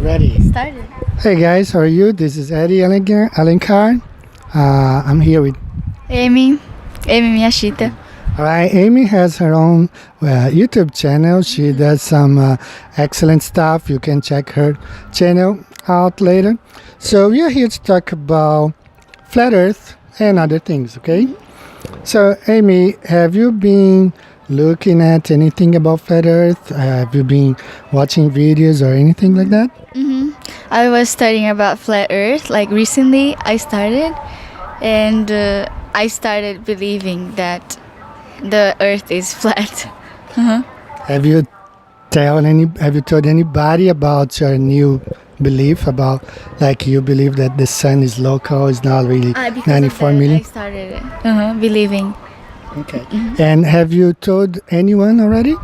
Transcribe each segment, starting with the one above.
Ready. Started. Hey guys, how are you? This is Eddie Alencar. I'm here with. Amy Miyashita. Alright, Amy has her own YouTube channel. She does some excellent stuff. You can check her channel out later. So we are here to talk about flat Earth and other things, okay? So Amy, have you been looking at anything about flat Earth? Have you been watching videos or anything like that? I was studying about flat Earth. Like recently, I started, and I started believing that the Earth is flat. Have you told anybody about your new belief about, like, you believe that the sun is local, is not really Because 94 of that, million? I started believing. Okay. And have you told anyone already?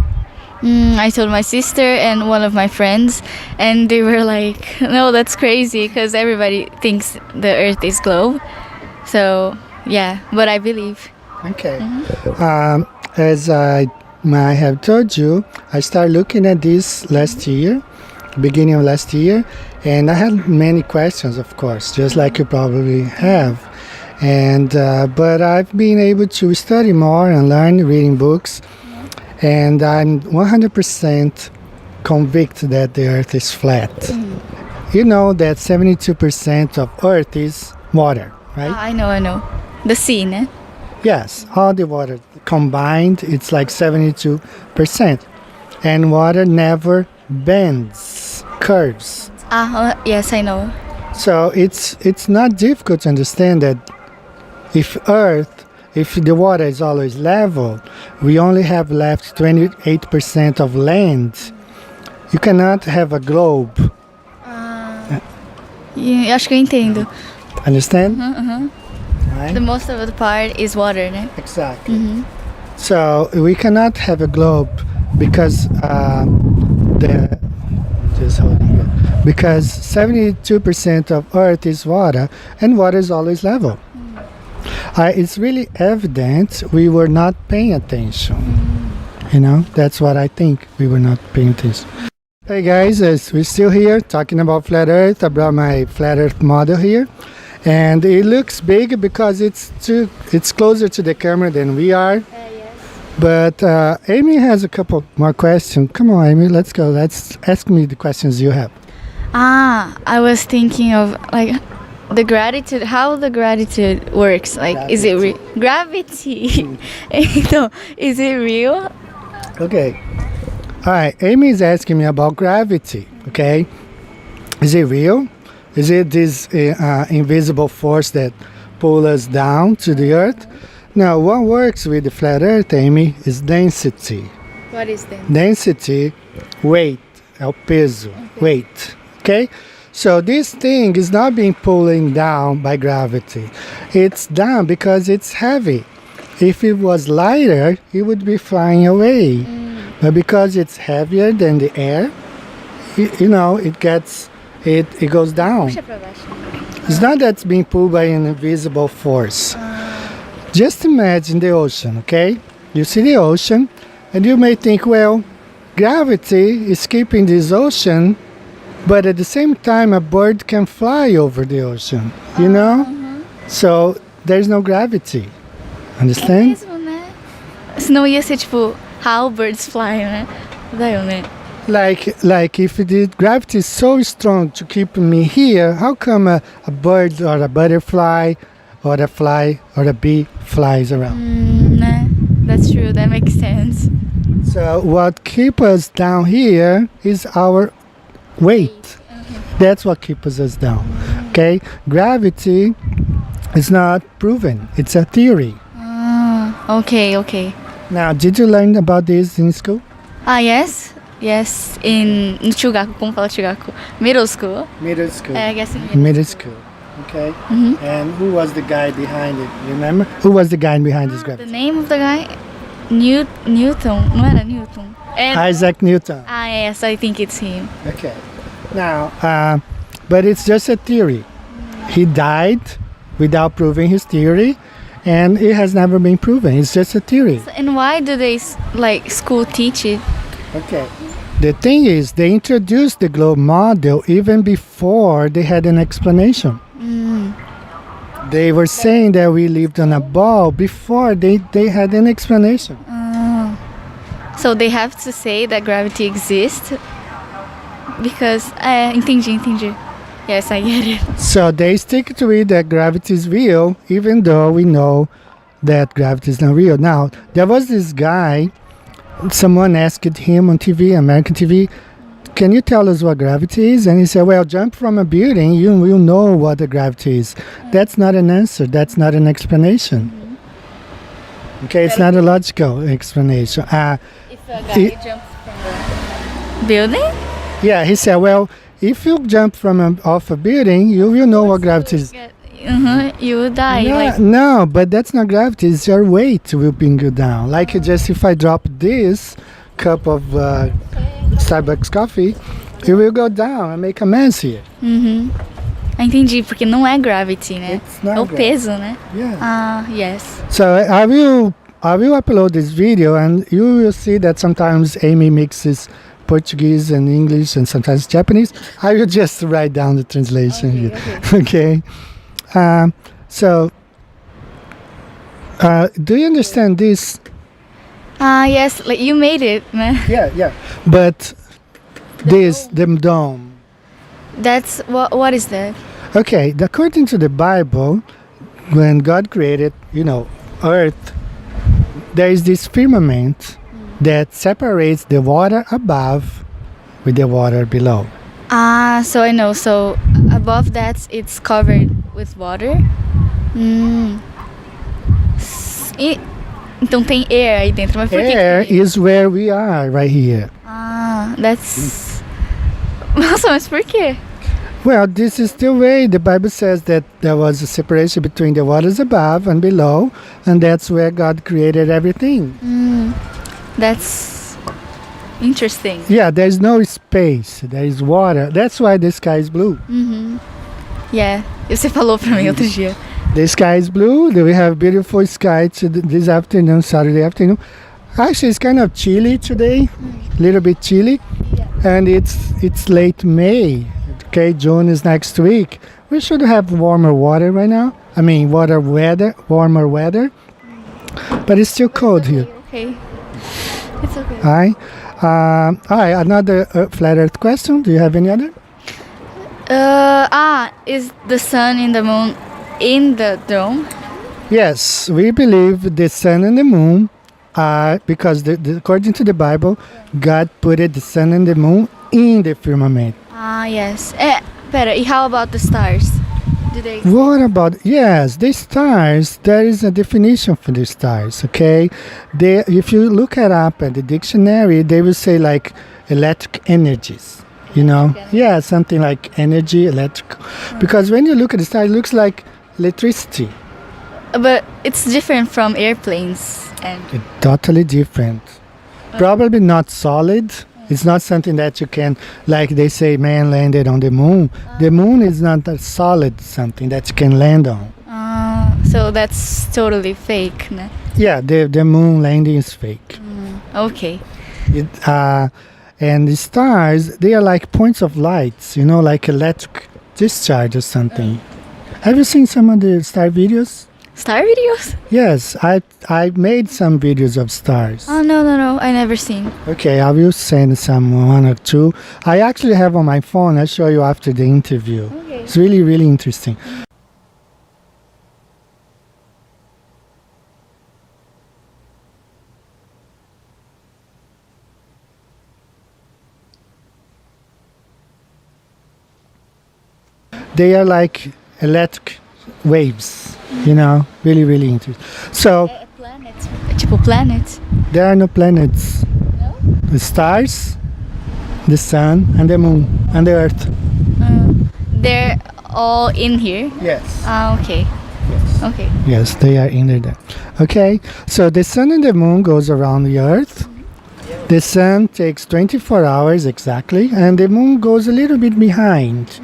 I told my sister and one of my friends, and they were like, "No, that's crazy," because everybody thinks the Earth is globe. So yeah, but I believe. Okay. As I have told you, I started looking at this last year, beginning of last year, and I had many questions, of course, just like you probably have. And but I've been able to study more and learn reading books, and I'm 100% convinced that the Earth is flat. You know that 72% of Earth is water, right? I know. The sea, ne? Yes, all the water combined, it's like 72%. And water never bends, curves. Yes, I know. So it's not difficult to understand that if the water is always level, we only have left 28% of land. You cannot have a globe. Acho que eu entendo. Understand? Right? The most of the part is water, né? Exactly. So we cannot have a globe because because 72% of Earth is water, and water is always level. It's really evident we were not paying attention. You know, that's what I think. We were not paying attention. Hey guys, we're still here talking about flat Earth. I brought my flat Earth model here, and it looks big because it's closer to the camera than we are. Yes. But Amy has a couple more questions. Come on, Amy, let's go. Let's ask me the questions you have. I was thinking of like the gratitude, how the gratitude works. Like, is it gravity? No, is it real? Okay. All right. Amy is asking me about gravity. Okay. Is it real? Is it this invisible force that pulls us down to the Earth? Now, what works with the flat Earth, Amy, is density. What is that? Density, weight, é o peso, weight. Okay? So this thing is not being pulling down by gravity. It's down because it's heavy. If it was lighter, it would be flying away. But because it's heavier than the air, it goes down. Puxa pra baixo. It's not that it's being pulled by an invisible force. Just imagine the ocean, okay? You see the ocean, and you may think, well, gravity is keeping this ocean, but at the same time, a bird can fly over the ocean, you know? So there's no gravity. Understand? Mesmo, né? Senão ia ser tipo, how birds fly, né? Daí, né? Like if the gravity is so strong to keep me here, how come a bird or a butterfly or a fly or a bee flies around? Né? That's true, that makes sense. So what keeps us down here is our weight. That's what keeps us down. Okay? Gravity is not proven. It's a theory. Okay. Now, did you learn about this in school? Yes. Yes, no Chugaku, como fala Chugaku? Middle school. Middle school. I guess in Middle school. Okay. And who was the guy behind it? Remember? Who was the guy behind this The gravity? name of the guy? Newton. Não era Newton. Isaac Newton. Yes, I think it's him. Okay. Now, but it's just a theory. He died without proving his theory, and it has never been proven. It's just a theory. And why do they school teach it? Okay. The thing is, they introduced the globe model even before they had an explanation. They were saying that we lived on a ball before they had an explanation. So they have to say that gravity exists because entendi. Yes, I get it. So they stick to it that gravity is real, even though we know that gravity is not real. Now, there was this guy, someone asked him on TV, American TV, can you tell us what gravity is? And he said, well, jump from a building, you will know what the gravity is. That's not an answer. That's not an explanation. Okay, it's not a logical explanation. If a guy jumps from a building? Yeah, he said, well, if you jump from off a building, you will know what gravity is. You will die. No, no, but that's not gravity. It's your weight will bring you down. Like just if I drop this cup of Starbucks coffee, it will go down and make a mess here. Entendi, porque não é gravity, né? It's not É o gravity. peso, né? Yeah. Yes. So I will upload this video, and you will see that sometimes Amy mixes Portuguese and English and sometimes Japanese. I will just write down the translation here. Okay. Do you understand this? Yes, like you made it, man. Yeah. But the dome. That's what is that? Okay, according to the Bible, when God created, earth, there is this firmament that separates the water above with the water below. So I know. So above that, it's covered with water. Então tem air aí dentro, mas por que Air tem? is where we are right here. That's. Nossa, mas por quê? Well, this is the way the Bible says that there was a separation between the waters above and below, and that's where God created everything. That's interesting. Yeah, there's no space, there is water. That's why the sky is blue. Yeah, você falou pra mim outro dia. The sky is blue. We have beautiful sky this afternoon, Saturday afternoon. Actually, it's kind of chilly today, a little bit chilly, and it's late May. Okay, June is next week. We should have warmer water right now. I mean, warmer weather, but it's still cold here. Okay, it's okay. All right. Another flat Earth question. Do you have any other? Is the sun and the moon in the dome? Yes, we believe the sun and the moon are because according to the Bible, God put the sun and the moon in the firmament. Yes. Pera, e how about the stars? Do they? What about, yes, the stars, there is a definition for the stars, okay? If you look it up at the dictionary, they will say like electric energies, Yeah, something like energy, electric. Because when you look at the star, it looks like electricity. But it's different from airplanes and. It's totally different. Probably not solid. It's not something that you can, like they say, man landed on the moon. The moon is not a solid something that you can land on. So that's totally fake, né? Yeah, the moon landing is fake. Okay. And the stars, they are like points of lights, like electric discharge or something. Have you seen some of the star videos? Star videos? Yes, I made some videos of stars. Oh, no, I never seen. Okay, I will send one or two. I actually have on my phone. I'll show you after the interview. Okay. It's really, really interesting. They are like electric waves, really, really interesting. So, Planets. Tipo planets? there are no planets. No? The stars, the sun, and the moon, and the earth. They're all in here? Yes. Okay. Yes. Okay. Yes, they are in there. Okay, so the sun and the moon goes around the earth. The sun takes 24 hours exactly, and the moon goes a little bit behind,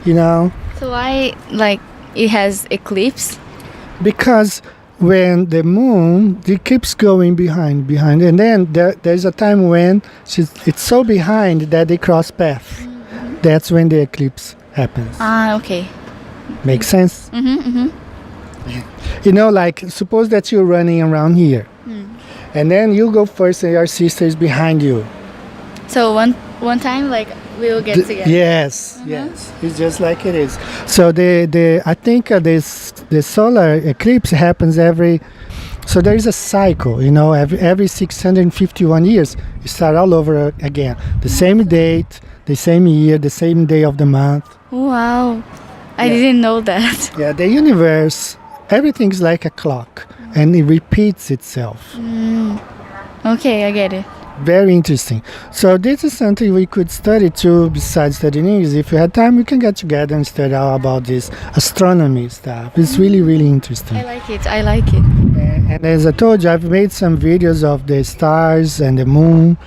So why, it has eclipse? because when the moon it keeps going behind, and then there's a time when it's so behind that they cross path. That's when the eclipse happens. Ah, okay. Makes sense? You know, like suppose that you're running around here, and then you go first, and your sister is behind you. So one time, like, we'll get together. Yes, yes, it's just like it is. So I think the solar eclipse happens every. So there is a cycle, you know, every 651 years, you start all over again. The same date, the same year, the same day of the month. Wow, I didn't know that. Yeah, the universe, everything's like a clock, and it repeats itself. Okay, I get it. Very interesting. So this is something we could study too, besides studying English. If you had time, we can get together and study all about this astronomy stuff. It's really, really interesting. I like it. I like it. And as I told you, I've made some videos of the stars and the moon.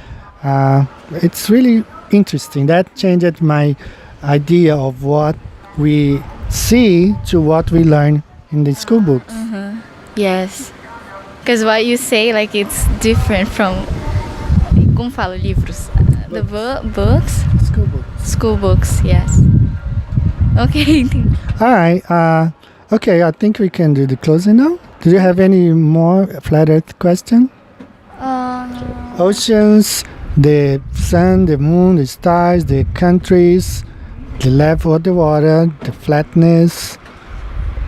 It's really interesting. That changed my idea of what we see to what we learn in the school books. Yes. Because what you say, like, it's different from, como falo, livros? The books? School books. School books, yes. Okay. All right. Okay, I think we can do the closing now. Do you have any more flat Earth question? Oceans, the sun, the moon, the stars, the countries, the level of the water, the flatness.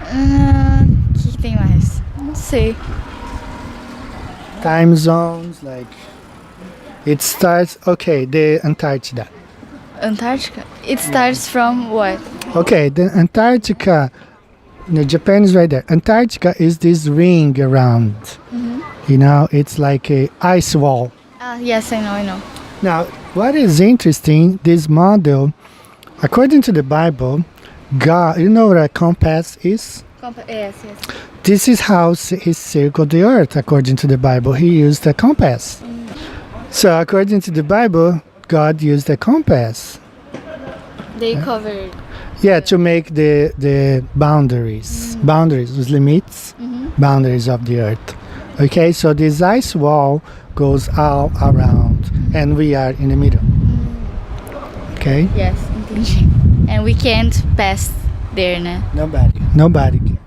O que tem mais? Não sei. Time zones, like it starts. Okay, the Antarctica. Antarctica? It starts from what? Okay, the Antarctica. No, Japan is right there. Antarctica is this ring around. You know, it's like a ice wall. Ah, yes, I know. Now, what is interesting, this model, according to the Bible, God, you know what a compass is? Yes. This is how he circled the earth, according to the Bible. He used a compass. So, according to the Bible, God used a compass. They covered. Yeah, to make the boundaries, boundaries, limits, boundaries of the earth. Okay, so this ice wall goes all around, and we are in the middle. Okay? Yes, entendi. And we can't pass there, né? Nobody can.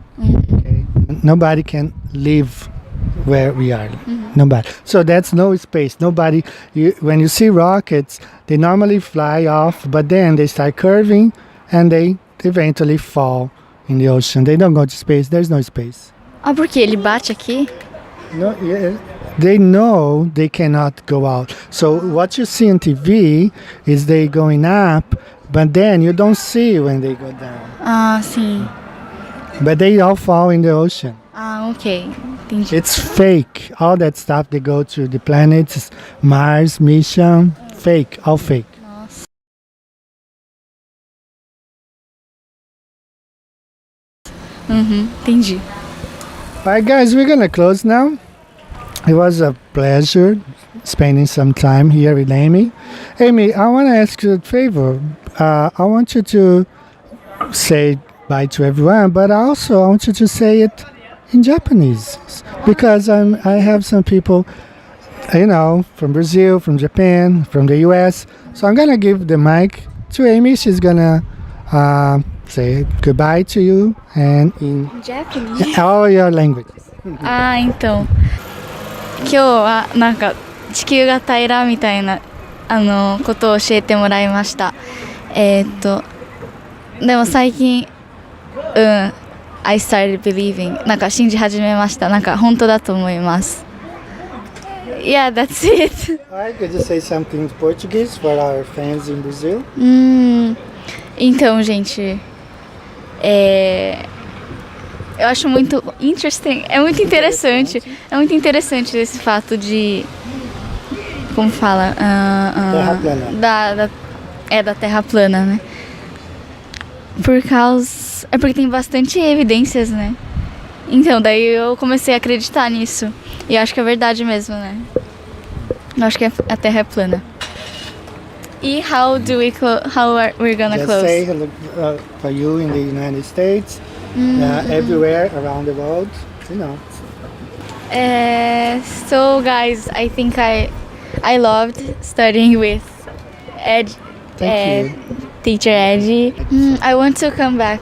Okay? Nobody can live where we are. Nobody. So that's no space. Nobody. When you see rockets, they normally fly off, but then they start curving, and they eventually fall in the ocean. They don't go to space. There's no space. Ah, porque ele bate aqui? No, yeah, they know they cannot go out. So what you see on TV is they going up, but then you don't see when they go down. Ah, sim. But they all fall in the ocean. Ah, ok. Entendi. It's fake. All that stuff, they go to the planets, Mars, mission, fake, all fake. Nossa. Entendi. Alright guys, we're gonna close now. It was a pleasure spending some time here with Amy. Amy, I want to ask you a favor. I want you to say bye to everyone, but also I want you to say it in Japanese, because I have some people, you know, from Brazil, from Japan, from the US. So I'm gonna give the mic to Amy. She's gonna say goodbye to you and in Japanese? all your languages. あー、今日はなんか地球が平らみたいなことを教えてもらいました。でも最近I started believing なんか信じ始めました。なんか本当だと思います。Yeah, that's it. Alright, could you say something in Portuguese for our fans in Brazil? Então, gente, eu acho muito interesting, é muito interessante esse fato de, como fala, Terra plana. Da Terra plana, né? Porque tem bastante evidências, né? Então, daí eu comecei a acreditar nisso. E eu acho que é verdade mesmo, né? Eu acho que a Terra é plana. E how are we gonna Just close? say hello for you in the United States, everywhere around the world. You know. So guys, I think I loved studying with Ed, Thank you. teacher Eddie. I want to come back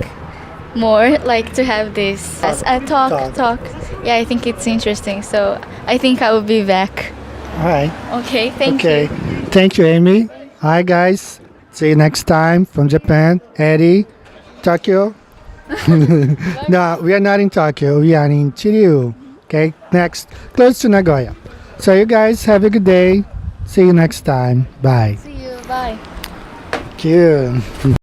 more, like to have this as a talk. Yeah, I think it's interesting. So I think I will be back. All right. Okay, thank Okay. you. Thank you, Amy. Hi, guys. See you next time from Japan. Eddie, Tokyo. No, we are not in Tokyo. We are in Chiryu. Okay, next, close to Nagoya. So you guys have a good day. See you next time. Bye. See you. Bye. Thank you.